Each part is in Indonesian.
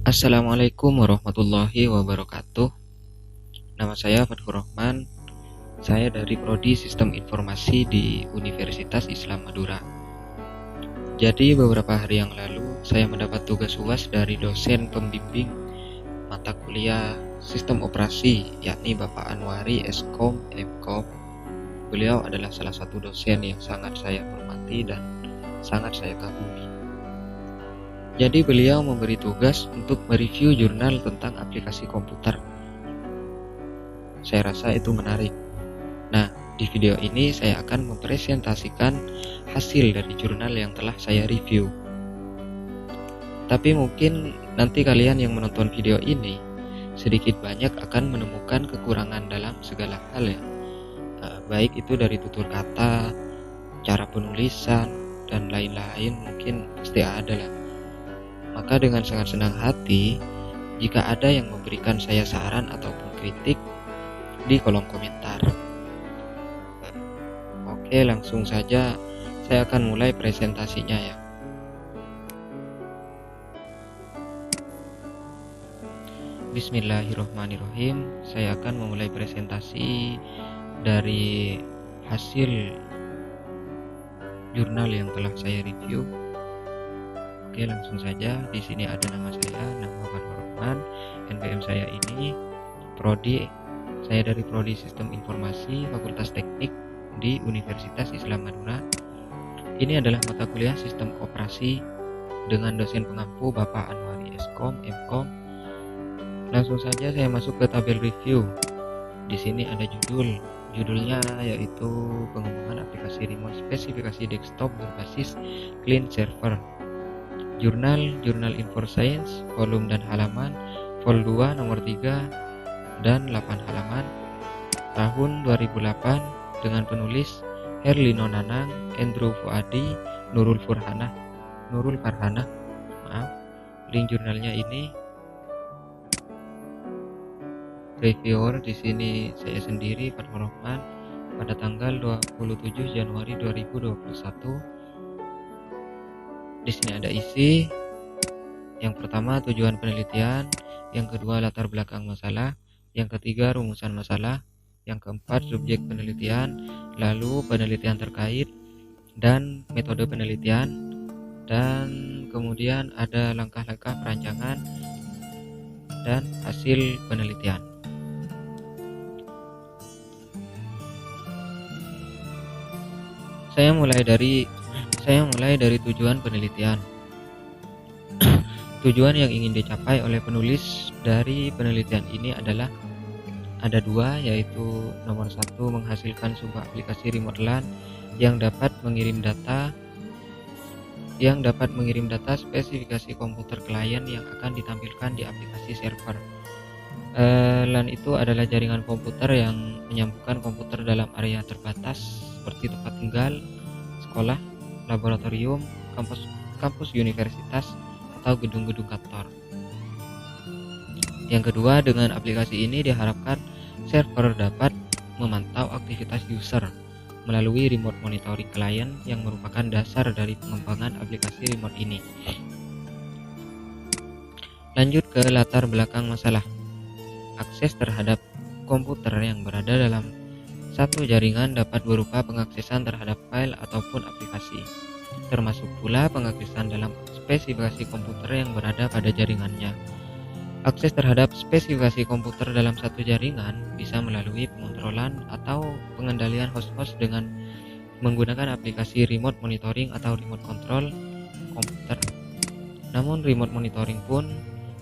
Assalamualaikum warahmatullahi wabarakatuh. Nama saya Fathur Rahman. Saya dari Prodi Sistem Informasi di Universitas Islam Madura. Jadi beberapa hari yang lalu saya mendapat tugas UAS dari dosen pembimbing mata kuliah Sistem Operasi, yakni Bapak Anwari Eskom Mkom. Beliau adalah salah satu dosen yang sangat saya hormati dan sangat saya kagumi. Jadi beliau memberi tugas untuk mereview jurnal tentang aplikasi komputer. Saya rasa itu menarik. Nah, di video ini saya akan mempresentasikan hasil dari jurnal yang telah saya review. Tapi mungkin nanti kalian yang menonton video ini sedikit banyak akan menemukan kekurangan dalam segala hal ya. Baik itu dari tutur kata, cara penulisan, dan lain-lain mungkin pasti ada lah. Maka dengan sangat senang hati, jika ada yang memberikan saya saran ataupun kritik di kolom komentar. Oke, langsung saja saya akan mulai presentasinya ya. Bismillahirrahmanirrahim. Saya akan memulai presentasi dari hasil jurnal yang telah saya review. Oke, langsung saja. Di sini ada nama saya, nama Fathur Rahman. NPM saya ini Prodi. Saya dari Prodi Sistem Informasi Fakultas Teknik di Universitas Islam Madura. Ini adalah mata kuliah Sistem Operasi dengan dosen pengampu Bapak Anwari Eskom Mkom. Langsung saja saya masuk ke tabel review. Di sini ada judulnya yaitu pengembangan aplikasi remote spesifikasi desktop berbasis client server. Jurnal Infoscience, volume dan halaman, vol 2 nomor 3 dan 8 halaman, tahun 2008, dengan penulis Herlino Nanang, Andrew Fuadi, Nurul Farhanah. Link jurnalnya ini. Reviewer di sini saya sendiri, Fathur Rahman, pada tanggal 27 Januari 2021. Di sini ada isi. Yang pertama tujuan penelitian, yang kedua latar belakang masalah, yang ketiga rumusan masalah, yang keempat subjek penelitian, lalu penelitian terkait dan metode penelitian, dan kemudian ada langkah-langkah perancangan dan hasil penelitian. Saya mulai dari tujuan penelitian. Tujuan yang ingin dicapai oleh penulis dari penelitian ini adalah ada dua, yaitu nomor satu, menghasilkan sebuah aplikasi remote LAN yang dapat mengirim data spesifikasi komputer klien yang akan ditampilkan di aplikasi server. LAN itu adalah jaringan komputer yang menyambungkan komputer dalam area terbatas seperti tempat tinggal, sekolah, laboratorium, kampus universitas, atau gedung-gedung kantor. Yang kedua, dengan aplikasi ini diharapkan server dapat memantau aktivitas user melalui remote monitoring klien yang merupakan dasar dari pengembangan aplikasi remote ini. Lanjut ke latar belakang masalah. Akses terhadap komputer yang berada dalam satu jaringan dapat berupa pengaksesan terhadap file ataupun aplikasi, termasuk pula pengaksesan dalam spesifikasi komputer yang berada pada jaringannya. Akses terhadap spesifikasi komputer dalam satu jaringan bisa melalui pengontrolan atau pengendalian host-host dengan menggunakan aplikasi remote monitoring atau remote control komputer. Namun remote monitoring pun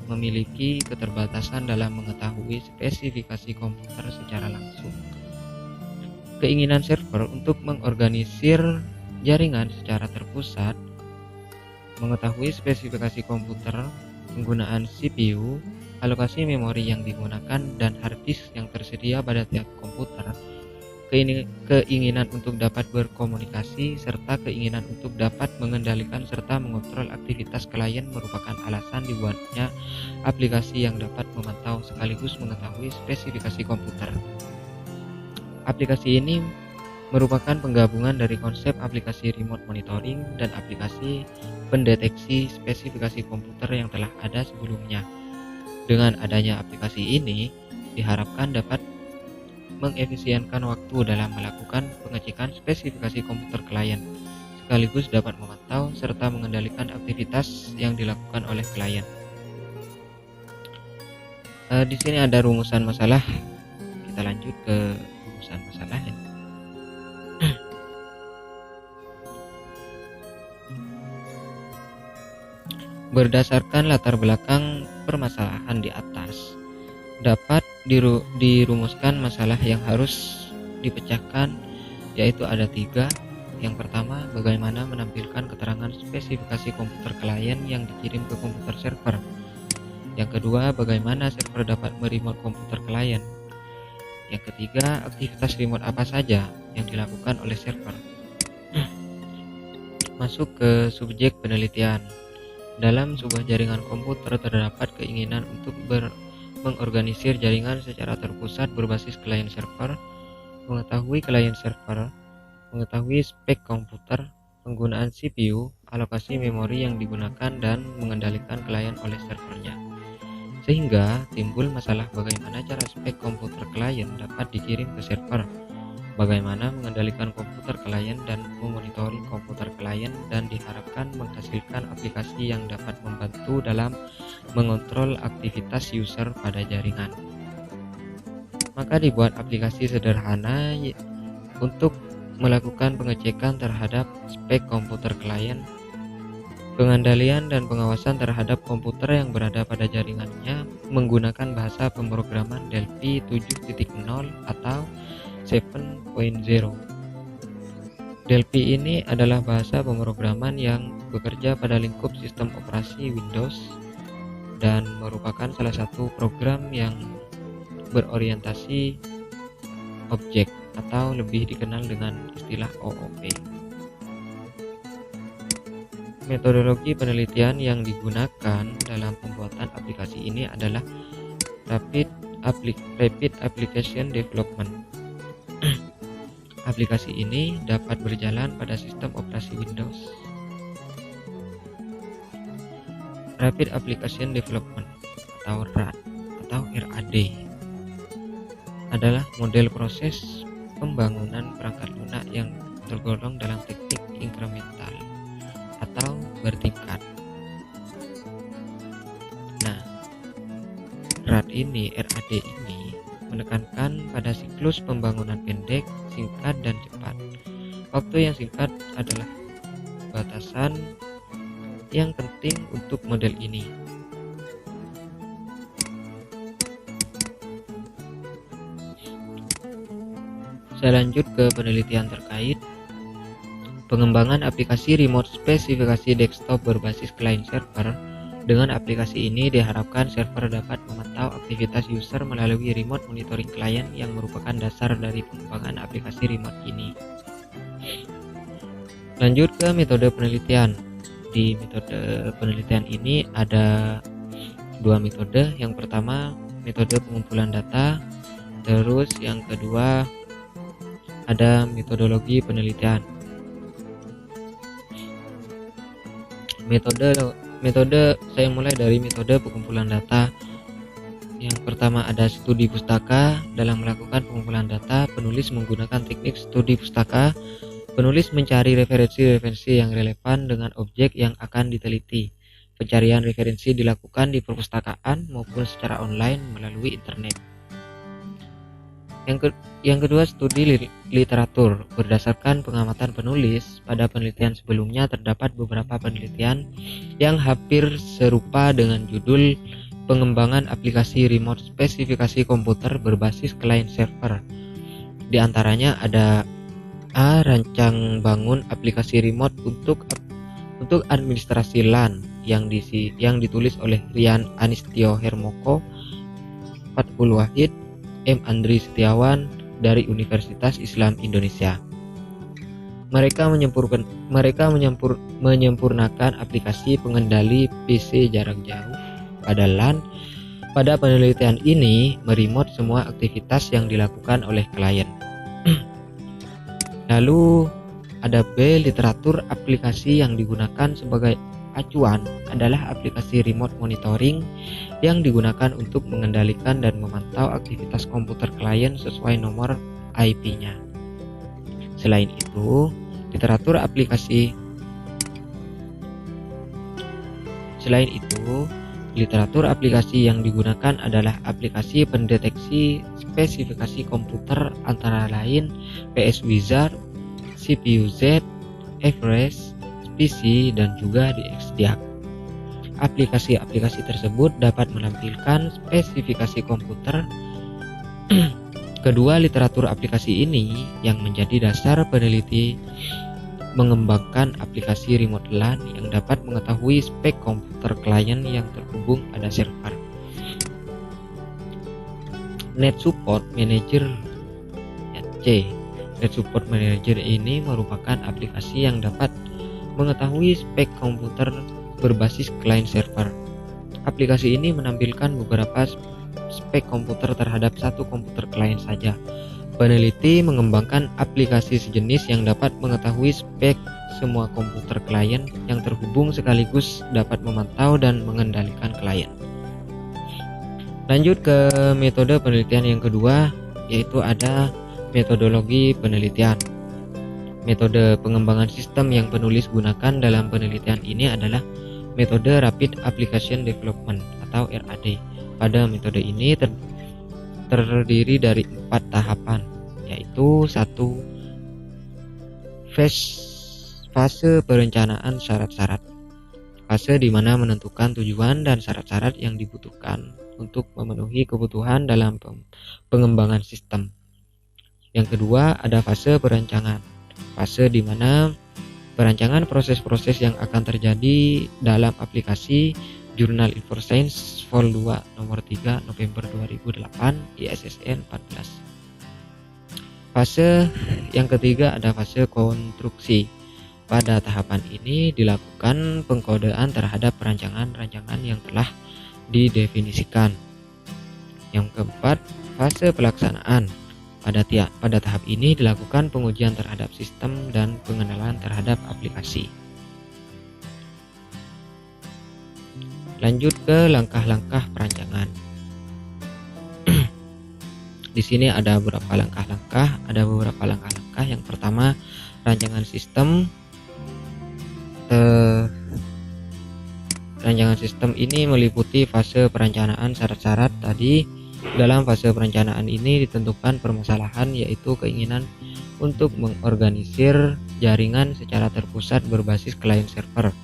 memiliki keterbatasan dalam mengetahui spesifikasi komputer secara langsung. Keinginan server untuk mengorganisir jaringan secara terpusat, mengetahui spesifikasi komputer, penggunaan CPU, alokasi memori yang digunakan, dan hard disk yang tersedia pada tiap komputer, keinginan untuk dapat berkomunikasi, serta keinginan untuk dapat mengendalikan serta mengontrol aktivitas klien merupakan alasan dibuatnya aplikasi yang dapat memantau sekaligus mengetahui spesifikasi komputer. Aplikasi ini merupakan penggabungan dari konsep aplikasi remote monitoring dan aplikasi pendeteksi spesifikasi komputer yang telah ada sebelumnya. Dengan adanya aplikasi ini, diharapkan dapat mengefisienkan waktu dalam melakukan pengecekan spesifikasi komputer klien, sekaligus dapat memantau serta mengendalikan aktivitas yang dilakukan oleh klien. Di sini ada rumusan masalah. Kita lanjut ke rumusan masalah ya. Berdasarkan latar belakang permasalahan di atas, dapat dirumuskan masalah yang harus dipecahkan, yaitu ada 3. Yang pertama, bagaimana menampilkan keterangan spesifikasi komputer klien yang dikirim ke komputer server. Yang kedua, bagaimana server dapat meremote komputer klien. Yang ketiga, aktivitas remote apa saja yang dilakukan oleh server. Masuk ke subjek penelitian. Dalam sebuah jaringan komputer terdapat keinginan untuk mengorganisir jaringan secara terpusat berbasis klien server, mengetahui klien server, mengetahui spek komputer, penggunaan CPU, alokasi memori yang digunakan, dan mengendalikan klien oleh servernya. Sehingga timbul masalah bagaimana cara spek komputer klien dapat dikirim ke server, bagaimana mengendalikan komputer klien dan memonitoring komputer klien, dan diharapkan menghasilkan aplikasi yang dapat membantu dalam mengontrol aktivitas user pada jaringan. Maka dibuat aplikasi sederhana untuk melakukan pengecekan terhadap spek komputer klien, pengendalian dan pengawasan terhadap komputer yang berada pada jaringannya menggunakan bahasa pemrograman Delphi 7.0 atau 7.0. Delphi ini adalah bahasa pemrograman yang bekerja pada lingkup sistem operasi Windows dan merupakan salah satu program yang berorientasi objek atau lebih dikenal dengan istilah OOP. Metodologi penelitian yang digunakan dalam pembuatan aplikasi ini adalah Rapid Application Development. Aplikasi ini dapat berjalan pada sistem operasi Windows. Rapid Application Development atau RAD atau RAD adalah model proses pembangunan perangkat lunak yang tergolong dalam teknik inkremental atau bertingkat. Nah, RAD ini menekankan pada siklus pembangunan pendek, singkat, dan cepat. Waktu yang singkat adalah batasan yang penting untuk model ini. Saya lanjut ke penelitian terkait pengembangan aplikasi remote spesifikasi desktop berbasis client server. Dengan aplikasi ini diharapkan server dapat memantau aktivitas user melalui remote monitoring klien yang merupakan dasar dari pengembangan aplikasi remote ini. Lanjut ke metode penelitian. Di metode penelitian ini ada 2 metode. Yang pertama metode pengumpulan data, terus yang kedua ada metodologi penelitian. Metode saya mulai dari metode pengumpulan data. Yang pertama ada studi pustaka. Dalam melakukan pengumpulan data, penulis menggunakan teknik studi pustaka. Penulis mencari referensi-referensi yang relevan dengan objek yang akan diteliti. Pencarian referensi dilakukan di perpustakaan maupun secara online melalui internet. Yang kedua, studi literatur. Berdasarkan pengamatan penulis, pada penelitian sebelumnya terdapat beberapa penelitian yang hampir serupa dengan judul pengembangan aplikasi remote spesifikasi komputer berbasis client server. Di antaranya ada A. Rancang bangun aplikasi remote untuk administrasi LAN yang ditulis oleh Rian Anistio Hermoko, Fathul Wahid, M. Andri Setiawan dari Universitas Islam Indonesia. Mereka menyempurnakan aplikasi pengendali PC jarak jauh pada LAN. Pada penelitian ini meremote semua aktivitas yang dilakukan oleh klien. Lalu ada B. Literatur aplikasi yang digunakan acuan adalah aplikasi remote monitoring yang digunakan untuk mengendalikan dan memantau aktivitas komputer klien sesuai nomor IP-nya. Selain itu, literatur aplikasi yang digunakan adalah aplikasi pendeteksi spesifikasi komputer antara lain PS Wizard, CPU-Z, Everest, PC, dan juga DXDiag. Aplikasi-aplikasi tersebut dapat menampilkan spesifikasi komputer. Kedua literatur aplikasi ini yang menjadi dasar peneliti mengembangkan aplikasi remote LAN yang dapat mengetahui spek komputer klien yang terhubung pada server. Net Support Manager (NC). Net Support Manager ini merupakan aplikasi yang dapat mengetahui spek komputer berbasis client server. Aplikasi ini menampilkan beberapa spek komputer terhadap satu komputer klien saja. Peneliti mengembangkan aplikasi sejenis yang dapat mengetahui spek semua komputer klien yang terhubung sekaligus dapat memantau dan mengendalikan klien. Lanjut ke metode penelitian yang kedua, yaitu ada metodologi penelitian. Metode pengembangan sistem yang penulis gunakan dalam penelitian ini adalah metode Rapid Application Development atau RAD. Pada metode ini terdiri dari 4 tahapan, yaitu 1. Fase perencanaan syarat-syarat. Fase di mana menentukan tujuan dan syarat-syarat yang dibutuhkan untuk memenuhi kebutuhan dalam pengembangan sistem. Yang kedua, ada fase perancangan. Fase di mana perancangan proses-proses yang akan terjadi dalam aplikasi. Jurnal InfoScience Vol 2 nomor 3 November 2008 ISSN 14. Fase yang ketiga ada fase konstruksi. Pada tahapan ini dilakukan pengkodean terhadap rancangan-rancangan yang telah didefinisikan. Yang keempat, fase pelaksanaan. Pada tahap ini dilakukan pengujian terhadap sistem dan pengenalan terhadap aplikasi. Lanjut ke langkah-langkah perancangan. Di sini ada beberapa langkah-langkah. Yang pertama, rancangan sistem. Rancangan sistem ini meliputi fase perencanaan syarat-syarat tadi. Dalam fase perencanaan ini ditentukan permasalahan, yaitu keinginan untuk mengorganisir jaringan secara terpusat berbasis client server,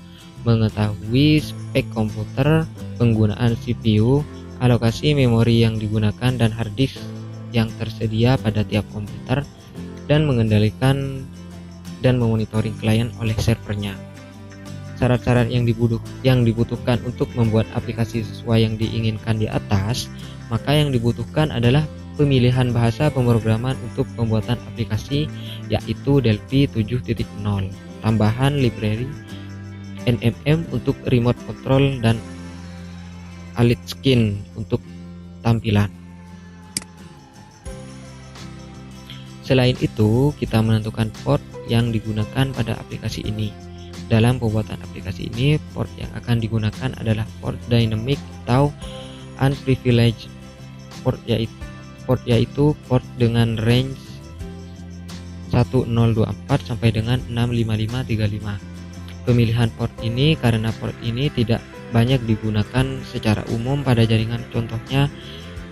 mengetahui spek komputer, penggunaan CPU, alokasi memori yang digunakan dan hard disk yang tersedia pada tiap komputer, dan mengendalikan dan memonitoring klien oleh servernya. Syarat-syarat yang dibutuhkan untuk membuat aplikasi sesuai yang diinginkan di atas, maka yang dibutuhkan adalah pemilihan bahasa pemrograman untuk pembuatan aplikasi, yaitu Delphi 7.0, tambahan library NMM untuk remote control dan Alex-Skin untuk tampilan. Selain itu, kita menentukan port yang digunakan pada aplikasi ini. Dalam pembuatan aplikasi ini, port yang akan digunakan adalah port dynamic atau unprivileged port, yaitu port dengan range 1024 sampai dengan 65535. Pemilihan port ini karena port ini tidak banyak digunakan secara umum pada jaringan, contohnya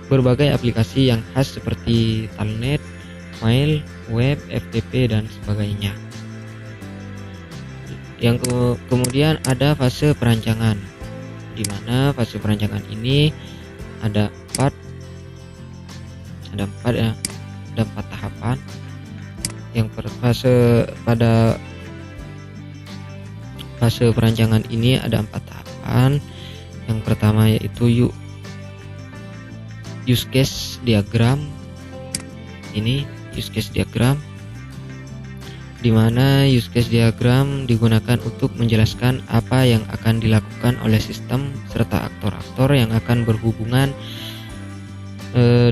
berbagai aplikasi yang khas seperti Telnet, mail, web, FTP, dan sebagainya. Kemudian ada fase perancangan, di mana fase perancangan ini ada empat tahapan. Pada fase perancangan ini ada 4 tahapan. Yang pertama yaitu use case diagram. Ini use case diagram, di mana use case diagram digunakan untuk menjelaskan apa yang akan dilakukan oleh sistem serta aktor-aktor yang akan berhubungan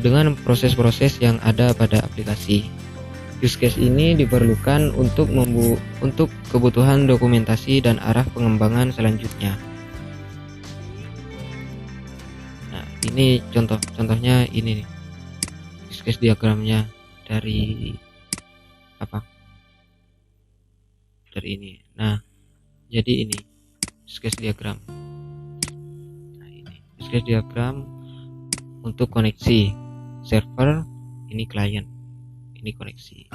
dengan proses-proses yang ada pada aplikasi. Use case ini diperlukan untuk kebutuhan dokumentasi dan arah pengembangan selanjutnya. Nah, ini contohnya ini nih. Use case diagramnya dari ini. Nah, jadi ini use case diagram. Nah, ini use case diagram untuk koneksi server, ini klien, ini koneksi.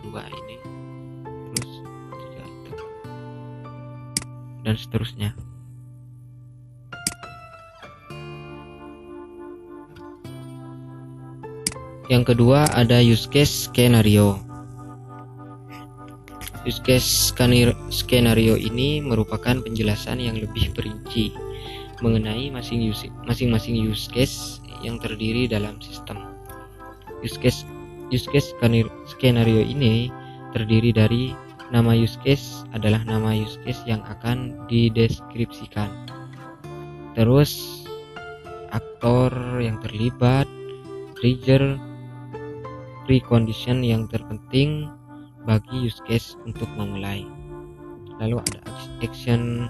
Kedua ini, terus ketiga itu, dan seterusnya. Yang kedua ada use case skenario. Use case skenario ini merupakan penjelasan yang lebih perinci mengenai masing-masing use case yang terdiri dalam sistem. Use case skenario ini terdiri dari nama use case adalah nama use case yang akan dideskripsikan. Terus aktor yang terlibat, trigger, precondition yang terpenting bagi use case untuk memulai. Lalu ada action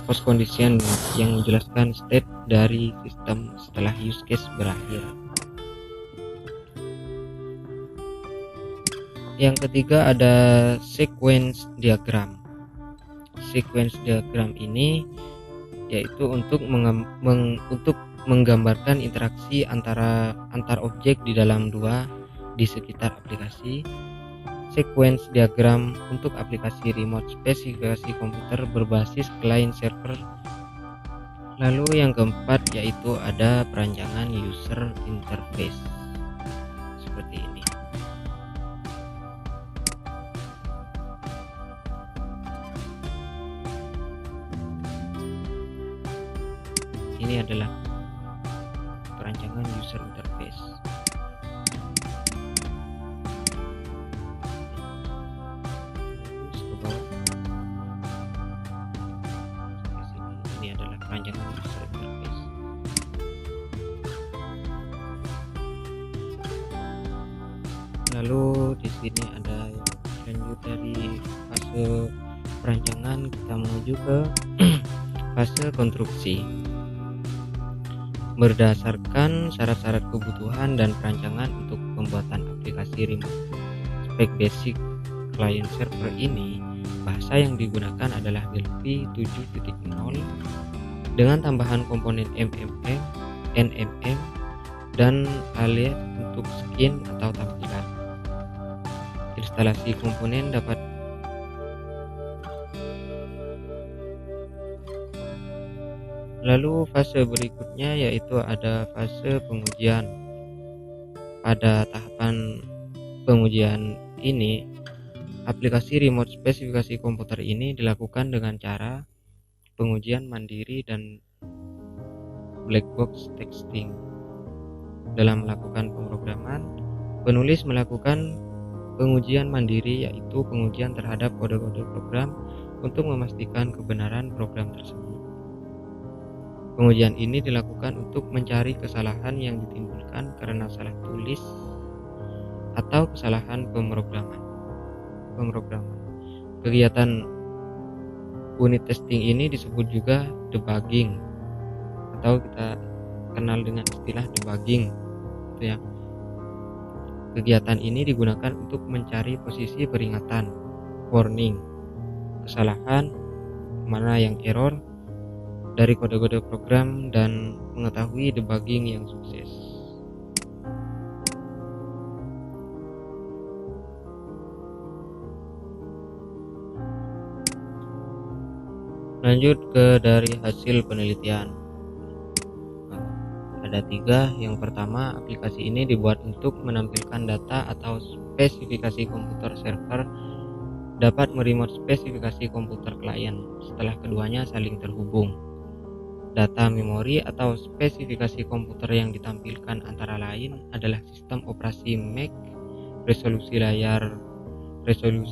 post condition yang menjelaskan state dari sistem setelah use case berakhir. Yang ketiga ada sequence diagram. Sequence diagram ini yaitu untuk menggambarkan interaksi antar objek di dalam di sekitar aplikasi. Sequence diagram untuk aplikasi remote spesifikasi komputer berbasis client server. Lalu yang keempat yaitu ada perancangan user interface seperti ini. Ini adalah perancangan user interface. Ini adalah perancangan user interface. Lalu di sini ada yang lanjut dari fase perancangan, kita menuju ke fase konstruksi. Berdasarkan syarat-syarat kebutuhan dan perancangan untuk pembuatan aplikasi remote spec basic client server ini, bahasa yang digunakan adalah Delphi 7.0 dengan tambahan komponen MMM, NMM, dan alias untuk skin atau tampilan. Instalasi komponen dapat Lalu fase berikutnya yaitu ada fase pengujian. Pada tahapan pengujian ini, aplikasi remote spesifikasi komputer ini dilakukan dengan cara pengujian mandiri dan black box testing. Dalam melakukan pemrograman, penulis melakukan pengujian mandiri, yaitu pengujian terhadap kode-kode program untuk memastikan kebenaran program tersebut. Pengujian ini dilakukan untuk mencari kesalahan yang ditimbulkan karena salah tulis atau kesalahan pemrograman. Kegiatan unit testing ini disebut juga debugging, atau kita kenal dengan istilah debugging, gitu ya. Kegiatan ini digunakan untuk mencari posisi peringatan, warning, kesalahan, mana yang error dari kode-kode program, dan mengetahui debugging yang sukses. Lanjut ke dari hasil penelitian. Ada 3. Yang pertama, aplikasi ini dibuat untuk menampilkan data atau spesifikasi komputer server dapat meremote spesifikasi komputer klien setelah keduanya saling terhubung. Data memori atau spesifikasi komputer yang ditampilkan antara lain adalah sistem operasi Mac, resolusi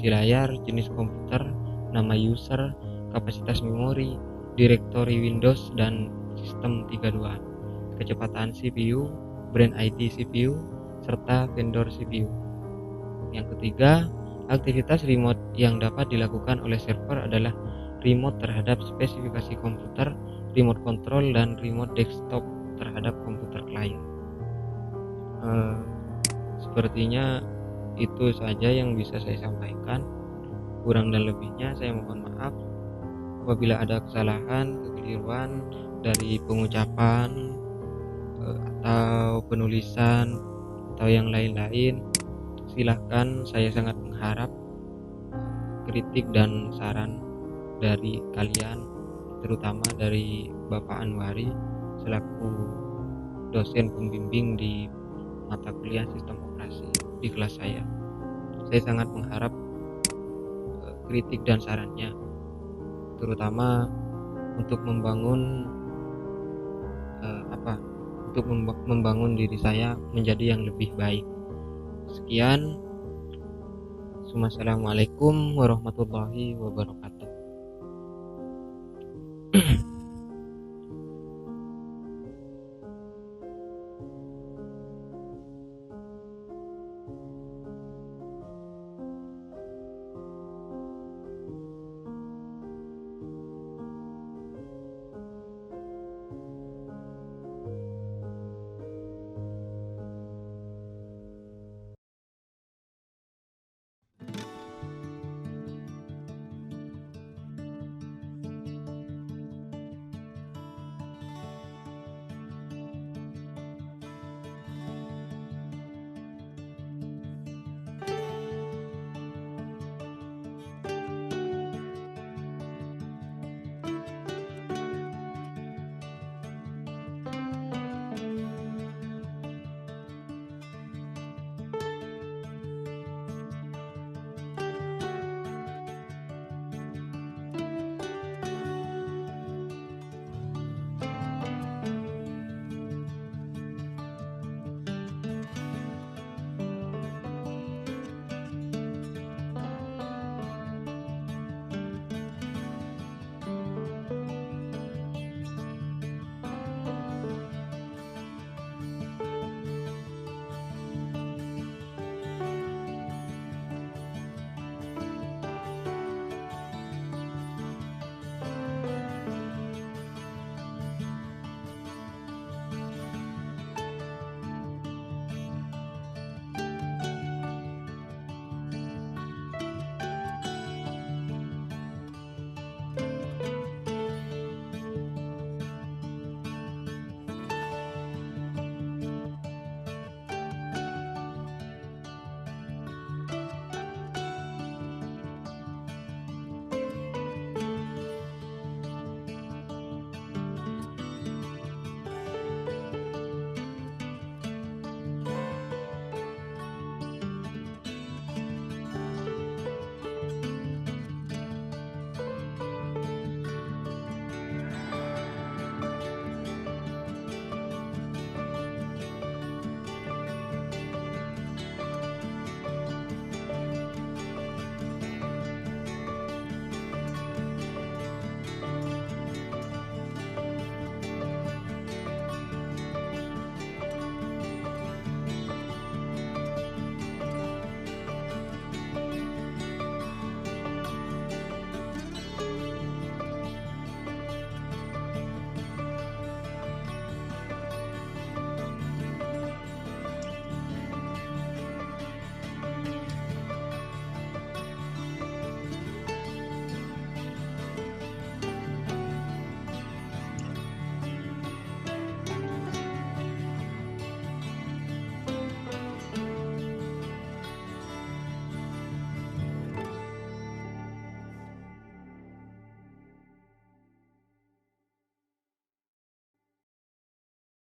layar, jenis komputer, nama user, kapasitas memori, direktori Windows dan sistem 32, kecepatan CPU, brand ID CPU, serta vendor CPU. Yang ketiga, aktivitas remote yang dapat dilakukan oleh server adalah remote terhadap spesifikasi komputer, remote control, dan remote desktop terhadap komputer klien. Sepertinya itu saja yang bisa saya sampaikan. Kurang dan lebihnya saya mohon maaf apabila ada kesalahan, kekeliruan dari pengucapan atau penulisan atau yang lain-lain. Silahkan, saya sangat mengharap kritik dan saran dari kalian, terutama dari Bapak Anwari selaku dosen pembimbing di mata kuliah sistem operasi di kelas saya. Saya sangat mengharap kritik dan sarannya, terutama untuk membangun membangun diri saya menjadi yang lebih baik. Sekian. Wassalamualaikum warahmatullahi wabarakatuh.